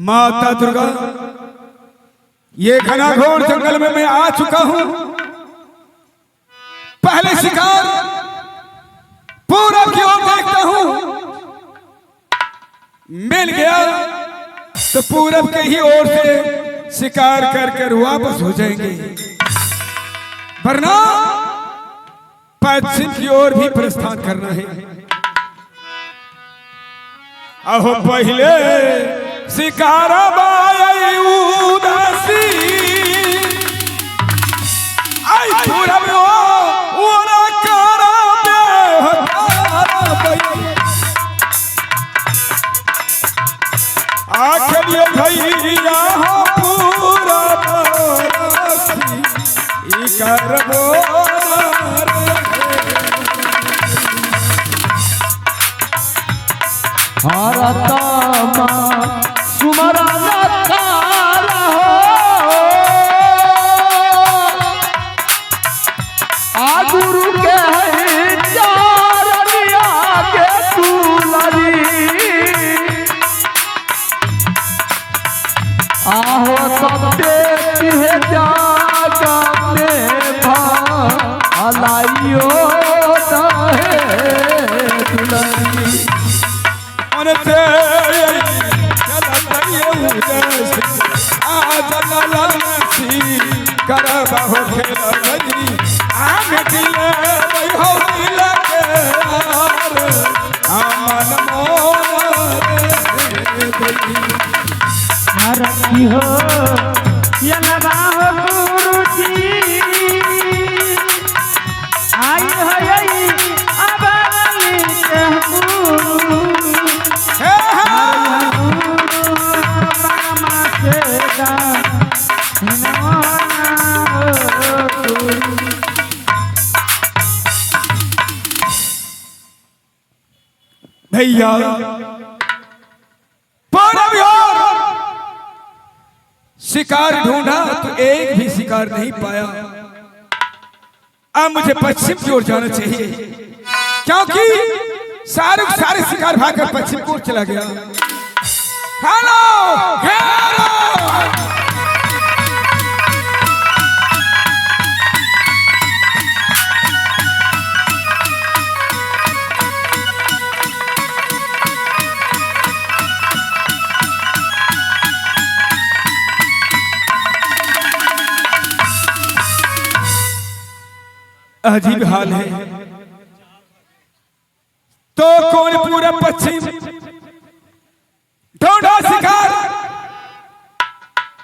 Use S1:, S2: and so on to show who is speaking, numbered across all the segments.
S1: माता दुर्गा, ये घनाघोर जंगल में मैं आ चुका हूं। पहले शिकार पूरब की ओर देखता हूं, मिल गया तो पूरब के ही ओर से शिकार कर वापस हो जाएंगे, वरना पश्चिम की ओर भी प्रस्थान करना है। अहो पहले शिकारा बाई उदासी आई पूरब ओ ना करा आखिर भैया पूरा करबो
S2: भारत सुमरना तारा हो आ गुरु के चारिया के तुलरी आहो सब देखी है जागा में भलाइयो तुलरी
S1: से करबहो खेल आम दिले हो अमन
S2: रखी हो गुरुजी आई है अब
S1: भैया शिकार ढूंढा तो एक भी शिकार नहीं पाया। अब मुझे पश्चिम की ओर जाना चाहिए, क्योंकि सारे शिकार भागकर पश्चिम की ओर चला गया। हेलो अजीब हाल है। तो कौन पूरा पश्चिम ढूंढा शिकार,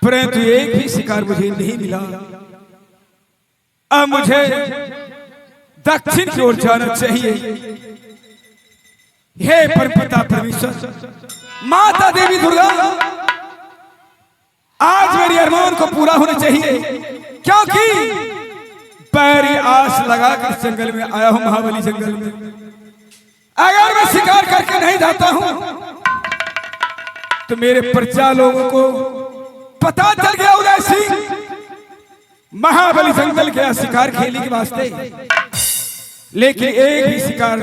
S1: परंतु एक भी शिकार मुझे नहीं मिला। अब मुझे दक्षिण की ओर जाना चाहिए। हे परमपिता परमेश्वर, माता देवी दुर्गा, आज मेरी अरमान को पूरा होना चाहिए, क्योंकि पैरी आस लगाकर जंगल में आया हूं, महाबली जंगल में। अगर मैं शिकार करके नहीं जाता हूं तो मेरे प्रजा लोगों को पता चल गया उदय सिंह महाबली जंगल गया शिकार खेलने के वास्ते, लेकिन एक भी शिकार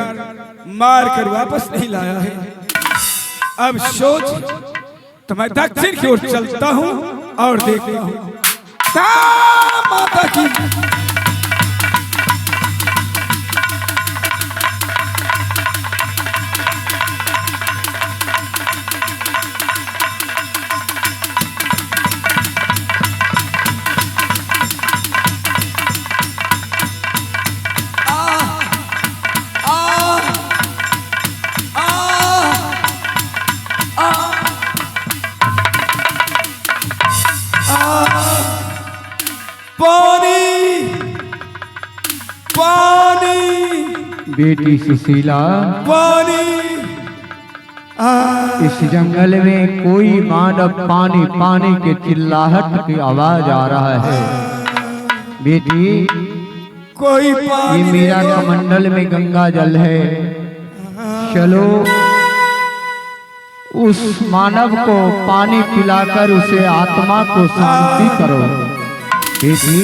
S1: मार कर वापस नहीं लाया है। अब सोच तो मैं दक्षिण की ओर चलता हूं और देखता हूं माता की।
S2: बेटी सुशीला,
S1: पानी
S2: इस जंगल में कोई मानव पानी पानी के चिल्लाहट की आवाज आ रहा है। बेटी
S1: कोई पानी,
S2: ये मेरा कमंडल में गंगा जल है, चलो उस मानव को पानी पिलाकर उसे आत्मा को शांति करो। बेटी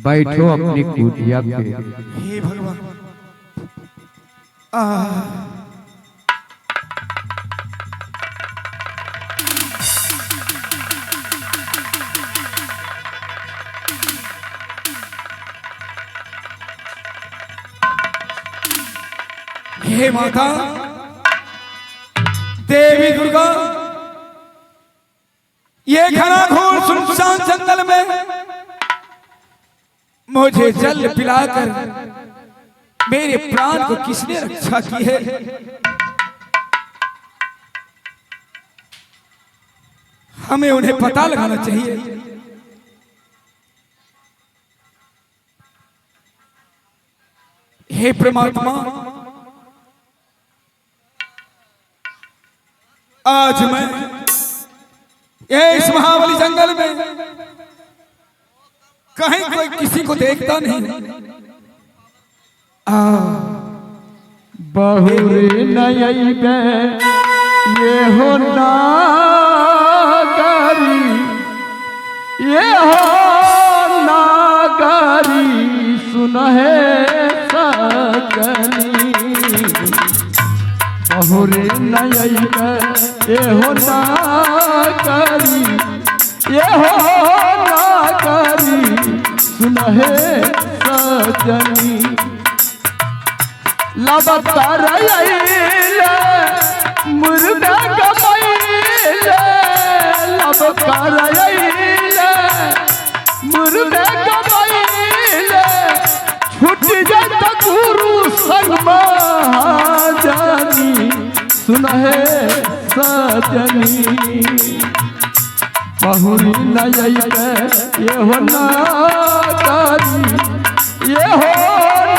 S2: बैठो अपनी कुटिया पे।
S1: हे भगवान। हे माता देवी दुर्गा, ये घना घोर सुनसान जंगल में मुझे जल पिलाकर मेरे प्राण को किसने रक्षा की है? हमें उन्हें पता लगाना चाहिए। हे परमात्मा, आज मैं इस महाबली जंगल में कहीं कोई किसी को देखता नहीं।
S2: बहुरी नई बे ये हो नागरी, ये हो नागरी सुनहे सकनी। बहुरी नई बे ये हो नागरी, ये हो नागरी सुनहे सजनी। लबतर मुर्दा गमैले, लबतर मुर्दा गमैले, छूट जात गुरु संग महाजनी सुनहे सजनी। बहुरी नई ये हो नागरी, ये हो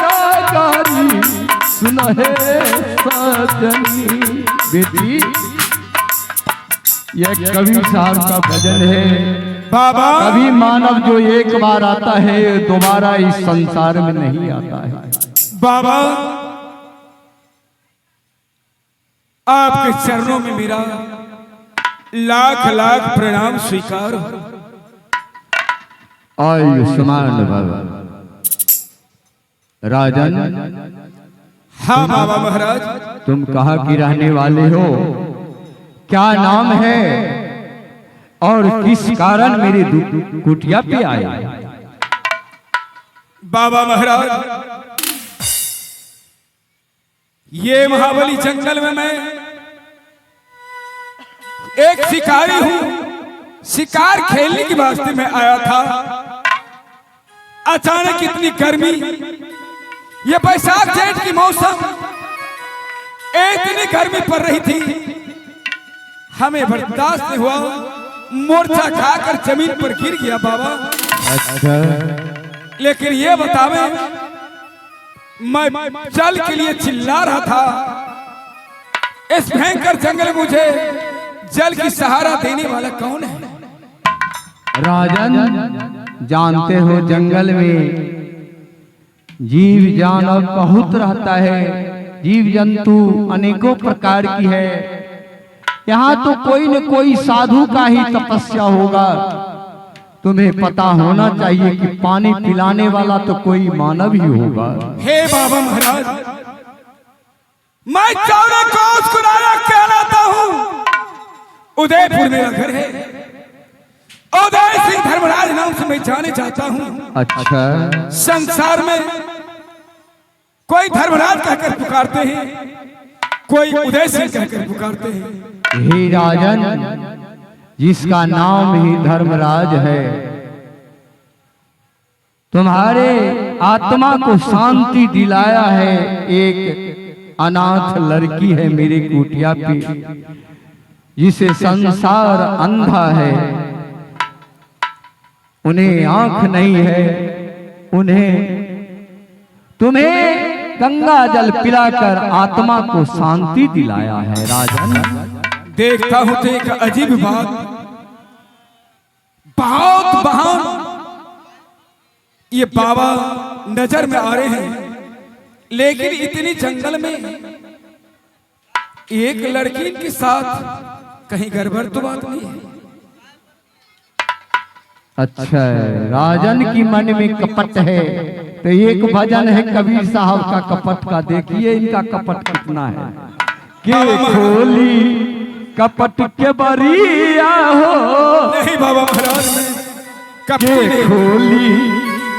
S2: नागरी सुनहे सजनी। बेटी, यह कवि साहब का भजन है।
S1: बाबा,
S2: कभी मानव जो एक बार आता है दोबारा इस संसार में नहीं आता है।
S1: बाबा, आपके चरणों में मेरा लाख लाख प्रणाम स्वीकार हो।
S2: आयुष्मान भव। राजन,
S1: हाँ बाबा महाराज।
S2: तुम कहाँ की रहने वाले हो? क्या नाम है और किस कारण मेरी कुटिया पे आए?
S1: बाबा महाराज, ये महाबली जंगल में मैं एक शिकारी हूं। शिकार खेलने के वास्ते मैं आया था। अचानक इतनी गर्मी, ये बैसाख जेठ की मौसम, इतनी गर्मी पड़ रही थी, हमें बर्दाश्त नहीं हुआ, मोर्चा खाकर जमीन पर गिर गया बाबा।
S2: अच्छा,
S1: लेकिन ये बतावे, मैं जल के लिए चिल्ला रहा था। इस भयंकर जंगल में मुझे जल की सहारा देने वाला कौन है?
S2: राजन, जानते हो जंगल में जीव जानवर बहुत रहता है, जीव जंतु अनेकों प्रकार की है। यहाँ तो कोई न कोई साधु का ही तपस्या होगा। तुम्हें पता होना चाहिए कि पानी पिलाने वाला तो कोई मानव ही होगा।
S1: हे बाबा महाराज, मैं 14 कोस कुनारा कहलाता हूँ। उदयपुर मेरा घर है। उदय सिंह धर्मराज नाम से मैं जाने जाता हूँ।
S2: अच्छा,
S1: संसार में कोई धर्मराज कहकर पुकारते हैं, कोई उदय सिंह कहकर पुकारते हैं।
S2: हे राजन, जिसका नाम ही धर्मराज है, तुम्हारे आत्मा को शांति दिलाया है। एक अनाथ लड़की है मेरी कुटिया पे, जिसे संसार अंधा है, उन्हें आंख नहीं है, उन्हें तुम्हें गंगा जल पिलाकर आत्मा को शांति दिलाया है। राजन,
S1: देखता हूं तो एक अजीब बात, बहुत महान ये बाबा नजर में आ रहे हैं, लेकिन इतनी जंगल में एक लड़की के साथ कहीं गड़बड़ तो बात नहीं है?
S2: अच्छा है, राजन की मन में कपट है। तो एक भजन है कबीर साहब का कपट का, देखिए इनका कपट कितना है। के खोली कपट के बरिया हो,
S1: नहीं बाबा महाराज
S2: के खोली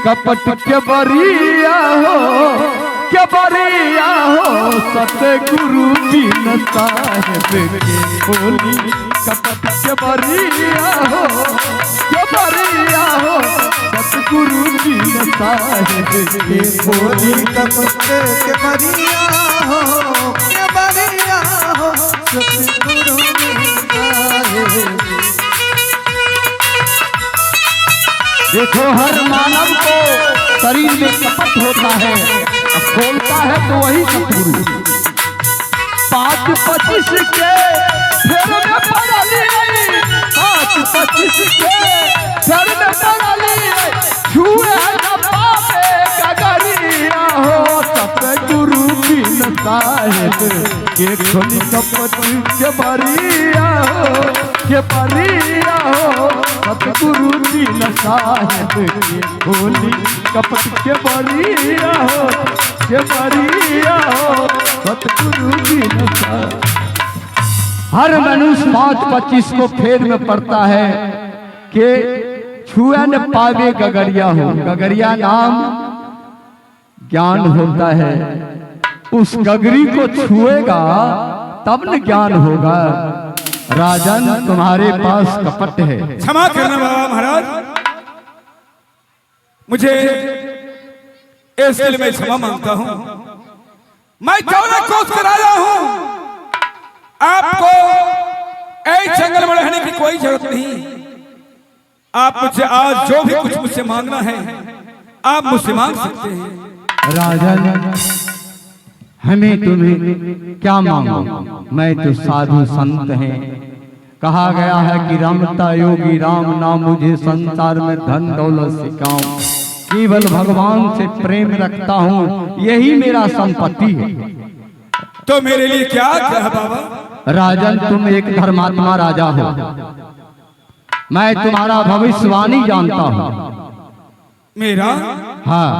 S2: कपट के बरिया हो, के बरिया हो सतगुरु बिन साहेब के खोली कपट के बरिया हो, के बरिया हो सतगुरु बिन साहेब के खोली
S3: कपट के बरिया हो, के बरिया हो सतगुरु बिन साहेब।
S2: देखो हर मानव को शरीर में कपट होता है, अब खोलता है तो वही सतगुरु। 5-25 के फेर में पड़ली, 5-25 के फेर में पड़ली, छुए न पावे गगरिया हो सतगुरु बिन साहेब के खोली कपट के बरिया हो, के बरिया हो सतगुरु बिन साहेब के खोली कपट के बरिया हो, के बरिया हो सतगुरु बिन साहेब। हर मनुष्य 5-25 को फेर में पड़ता है कि छुआ न पावे गगरिया हो। गगरिया नाम ज्ञान होता है, उस गगरी को छुएगा तब न ज्ञान होगा। राजन तुम्हारे पास कपट है।
S1: क्षमा करना बाबा महाराज, मुझे इसके लिए मैं क्षमा मांगता हूं। मैं 14 कोस का राजा हूं, आपको एक जंगल में रहने की कोई जरूरत नहीं। आप मुझे आज जो भी कुछ मुझसे मांगना है आप मुझसे मांग सकते हैं।
S2: राजन हमें तुम्हें क्या मांगो, मैं तो साधु संत हैं। कहा गया है कि रमता योगी राम नाम, मुझे संसार में धन दौलत सिखाऊं, केवल भगवान से प्रेम रखता हूँ, यही मेरा संपत्ति है।
S1: तो मेरे लिए क्या है बाबा?
S2: राजन तुम एक धर्मात्मा राजा हो, मैं तुम्हारा भविष्यवाणी जानता हूँ।
S1: मेरा?
S2: हाँ,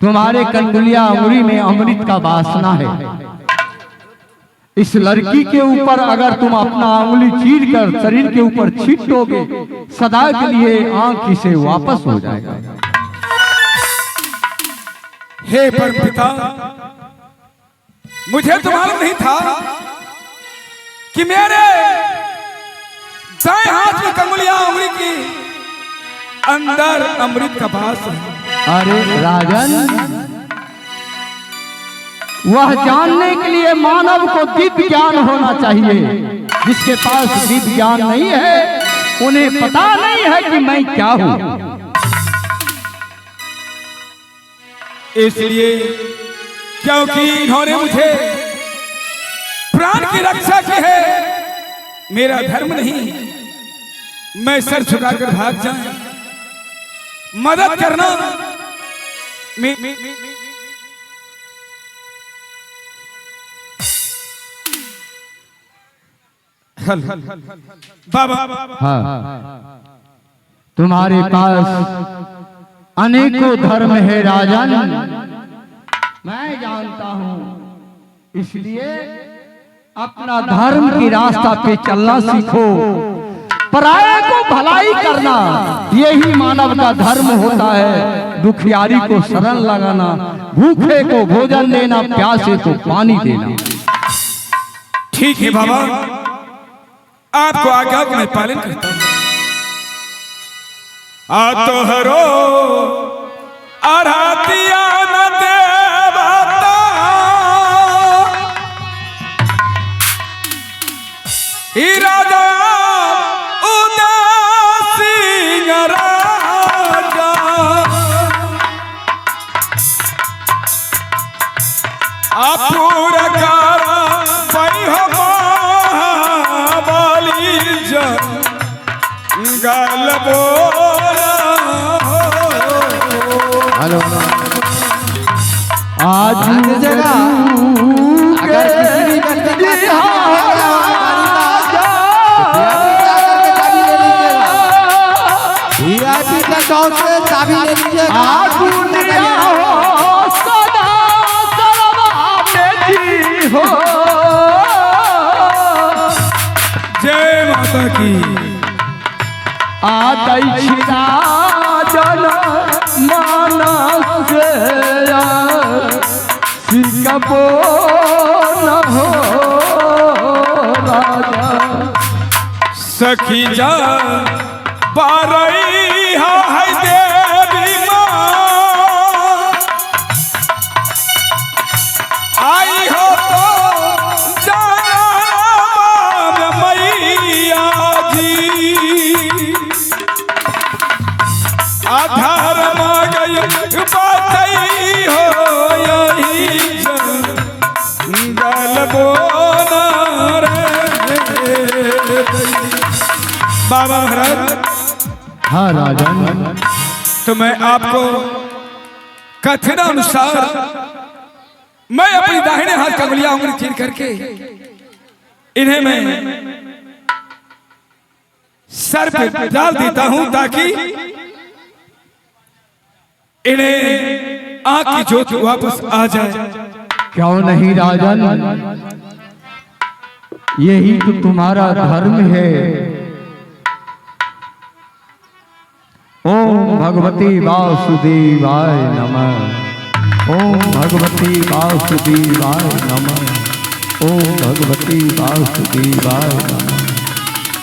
S2: तुम्हारे कंडुलिया अंगुली में अमृत का वासना है। इस लड़की के ऊपर अगर तुम अपना अंगुली चीर कर शरीर के ऊपर छीटोगे, सदा के लिए आंख से वापस हो जाएगा।
S1: हे परमपिता, मुझे तो मालूम नहीं था कि मेरे दाएं हाथ में कंगुलिया अंगुली की अंदर अमृत का वास है।
S2: अरे राजन, वह जानने के लिए मानव को दिव्य ज्ञान होना चाहिए। जिसके पास दिव्य ज्ञान नहीं है उन्हें पता नहीं है कि मैं क्या हूं।
S1: इसलिए क्योंकि इन्होंने मुझे प्राण की रक्षा की है, मेरा धर्म नहीं मैं सर झुकाकर भाग जाऊं। मदद करना बाबा।
S2: हाँ, तुम्हारे पास अनेकों धर्म है राजन, मैं जानता हूं। इसलिए अपना धर्म की रास्ता पे चलना सीखो। पराये को भलाई करना यही मानव का धर्म होता है। दुखियारी को शरण लगाना, भूखे को भोजन देना, प्यासे को पानी देना।
S1: ठीक है बाबा, आपको आज्ञा का मैं पालन करता हूं। आ तो हरो आरातिया न देवता, ही राजा
S2: हेलो, आज
S3: जगह अगर किसी भी लॉक से चाबी ले लीजिएगा।
S2: दुनिया हो सदा सर्वा बेटी हो।
S1: जय माता की।
S2: दक्षिणा जन मानस सिकपो न हो राजा।
S1: सखी जा पारई है देवी माँ, आई हो तो जाना मैया जी। आधार माँ गई बातई हो यही जंगल बोना रे। बाबा महाराज,
S2: हाँ राजन,
S1: तो मैं आपको कथनानुसार मैं अपनी दाहिने हाथ का गुलिया उंगली चीर करके इन्हें मैं सर पे डाल देता हूं ताकि इन्हें आंख की ज्योति वापस आ जाए।
S2: क्यों नहीं राजन, यही तो तुम्हारा धर्म है। ओम भगवती वासुदेवाय नमः। ओम भगवती वासुदेवाय नमः। ओम भगवती वासुदेवाय नमः।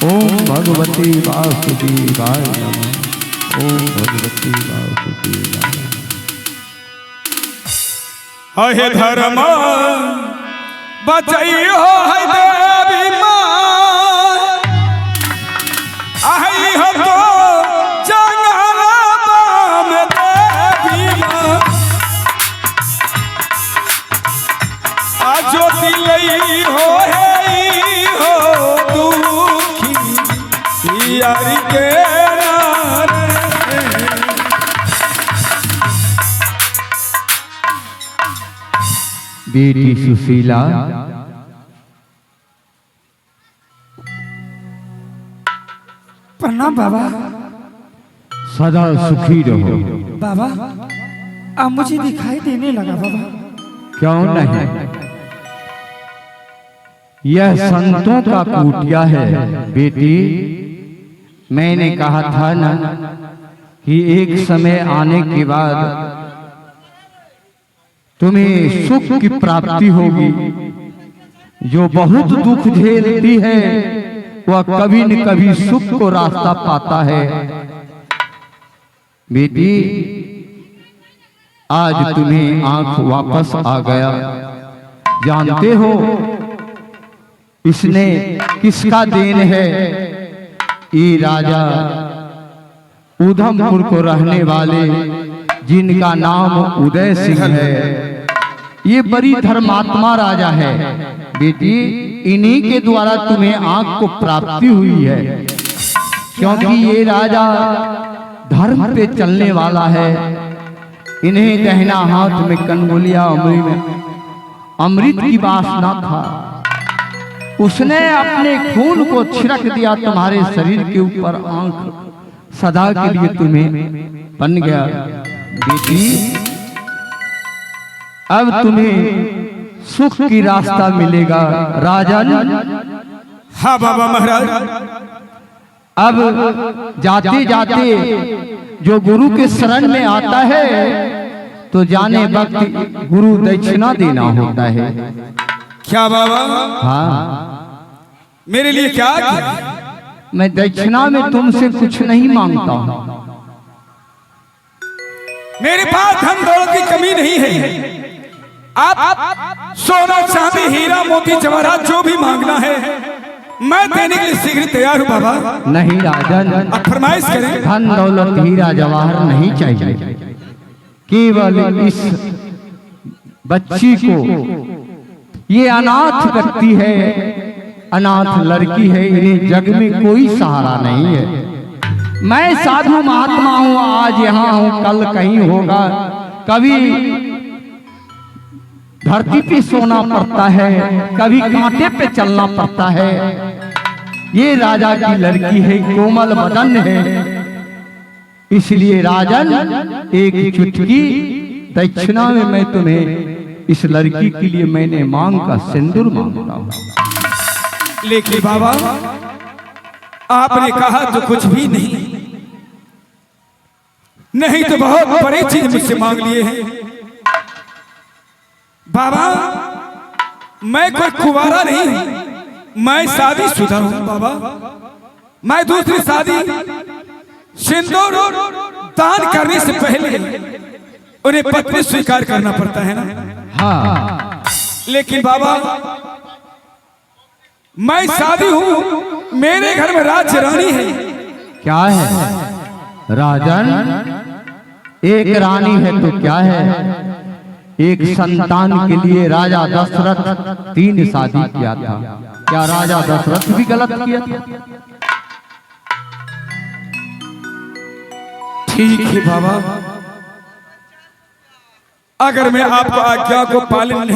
S2: ओम भगवती वासुदेवाय नमः। ओम भगवती वासुदेवाय नमः।
S1: हे धर्म बचाई हो है देवी माँ, आई हो तो जंगल में देवी माँ। आ ज्योति लई हो है हो दुखी यारी के नारे।
S2: बेटी सुशीला,
S4: प्रणाम बाबा।
S2: सदा सुखी रहो।
S4: बाबा अब मुझे दिखाई देने लगा बाबा।
S2: क्यों नहीं, यह संतों का कुटिया है बेटी। मैंने कहा था ना कि एक समय आने के बाद तुम्हें सुख की प्राप्ति होगी। जो बहुत दुख झेलती है वह कभी न कभी सुख को रास्ता पाता है। बेटी आज तुम्हें आंख वापस आ गया। जानते हो इसने किसका देन है? ये राजा उधमपुर को रहने वाले जिनका नाम उदय सिंह है, ये बड़ी धर्मात्मा राजा है। बेटी इन्हीं के द्वारा तुम्हें आंख को प्राप्ति हुई है, क्योंकि ये राजा धर्म पे चलने वाला है। इन्हें दहिना हाथ में कनगुलिया अमृत में अमृत की वासना था। उसने अपने खून को छिड़क दिया तुम्हारे शरीर के ऊपर। आंख सदा के लिए तुम्हें बन गया। बेटी अब तुम्हें सुख की रास्ता मिलेगा राजन।
S1: हाँ बाबा महाराज।
S2: अब जाते जाते जो गुरु के शरण में आता है तो जाने वक्त गुरु दक्षिणा देना होता है।
S1: क्या बाबा?
S2: हाँ,
S1: मेरे लिए क्या किया?
S2: मैं दक्षिणा में तुमसे कुछ नहीं मांगता हूँ।
S1: मेरे पास धन दौलत की कमी नहीं है। आप सोना चांदी हीरा मोती जवाहरात जो भी मांगना है मैं देने के लिए शीघ्र तैयार हूँ बाबा।
S2: नहीं राजन,
S1: आप फरमाइश करें।
S2: धन दौलत हीरा जवाहर नहीं चाहिए। केवल इस बच्ची को, ये अनाथ व्यक्ति है, अनाथ लड़की है, इन्हें जग में कोई सहारा नहीं है। मैं साधु महात्मा हूँ, आज यहाँ हूँ, कल कहीं होगा। कभी धरती पे सोना पड़ता है, कभी कांटे पे चलना पड़ता है। ये राजा की लड़की है, कोमल बदन है, इसलिए राजन, एक चुटकी दक्षिणा में मैं तुम्हें इस लड़की के लिए मैंने मांग का सिंदूर मांगता हूं।
S1: लेकिन बाबा, आपने कहा तो कुछ भी नहीं, नहीं तो बहुत बड़ी चीज मुझसे मांग लिए हैं। बाबा, मैं कोई कुंवारा नहीं हूं, मैं शादीशुदा हूं। बाबा, मैं दूसरी शादी सिंदूर दान करने से पहले उन्हें पत्नी स्वीकार करना पड़ता है ना।
S2: हाँ,
S1: लेकिन बाबा, मैं शादी हूं, मेरे घर में राज्य रानी है।
S2: क्या है राजन? एक रानी है तो क्या है, एक संतान के लिए राजा दशरथ 3 शादी किया था। क्या राजा दशरथ भी गलत किया था?
S1: ठीक है बाबा, अगर मैं आपको आज्ञा को पालन नहीं